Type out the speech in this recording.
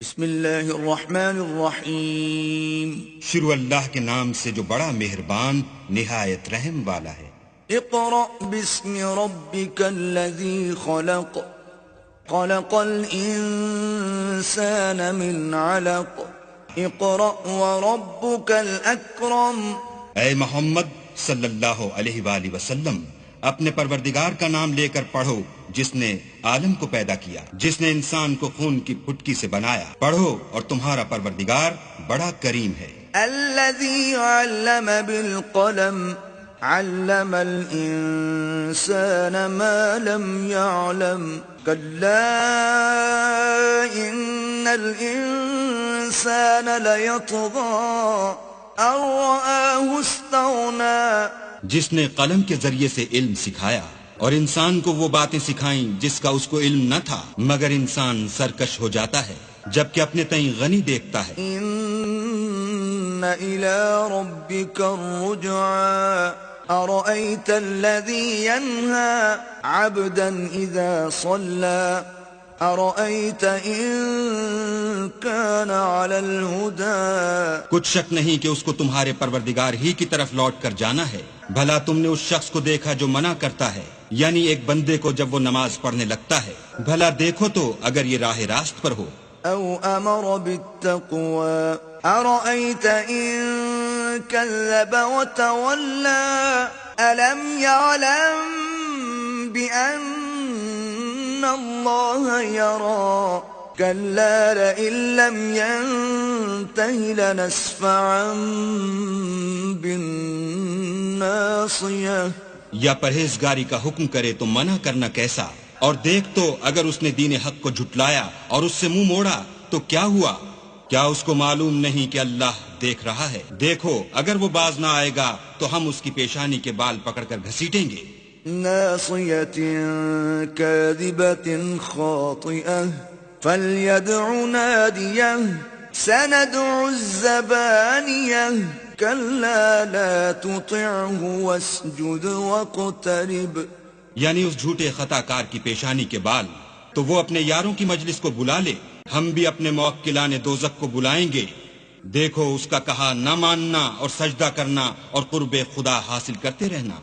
بسم اللہ الرحمن الرحیم۔ شروع اللہ کے نام سے جو بڑا مہربان نہایت رحم والا ہے۔ اقرأ باسم ربک الذی خلق خلق الانسان من علق اقرأ وربک الاکرم۔ اے محمد صلی اللہ علیہ وآلہ وسلم، اپنے پروردگار کا نام لے کر پڑھو جس نے عالم کو پیدا کیا، جس نے انسان کو خون کی پھٹکی سے بنایا۔ پڑھو اور تمہارا پروردگار بڑا کریم ہے۔ الذی علم بالقلم علم الانسان ما لم يعلم كلا ان الانسان ليطغى ان رآه استغنى۔ جس نے قلم کے ذریعے سے علم سکھایا اور انسان کو وہ باتیں سکھائیں جس کا اس کو علم نہ تھا، مگر انسان سرکش ہو جاتا ہے جبکہ اپنے تئیں غنی دیکھتا ہے۔ ان الى ربك الرجعى ارأيت الذي ينهى عبدا اذا صلى ارأيت ان كان على الهدى۔ کچھ شک نہیں کہ اس کو تمہارے پروردگار ہی کی طرف لوٹ کر جانا ہے۔ بھلا تم نے اس شخص کو دیکھا جو منع کرتا ہے، یعنی ایک بندے کو جب وہ نماز پڑھنے لگتا ہے۔ بھلا دیکھو تو اگر یہ راہ راست پر ہو۔ او امر بالتقوى ارأيت ان كذب وتولى الم يعلم بان الله يرى كلا لئن لم ينته لنسفعا بالناصية۔ یا پرہیزگاری کا حکم کرے تو منع کرنا کیسا؟ اور دیکھ تو اگر اس نے دین حق کو جھٹلایا اور اس سے منہ موڑا تو کیا ہوا؟ کیا اس کو معلوم نہیں کہ اللہ دیکھ رہا ہے؟ دیکھو اگر وہ باز نہ آئے گا تو ہم اس کی پیشانی کے بال پکڑ کر گھسیٹیں گے۔ ناصية كاذبة خاطئة فليدع ناديه سندع الزبانية كلا لا تطعه واسجد واقترب۔ یعنی اس جھوٹے خطا کار کی پیشانی کے بال تو وہ اپنے یاروں کی مجلس کو بلا لے، ہم بھی اپنے موکلان دوزخ کو بلائیں گے۔ دیکھو اس کا کہا نہ ماننا اور سجدہ کرنا اور قرب خدا حاصل کرتے رہنا۔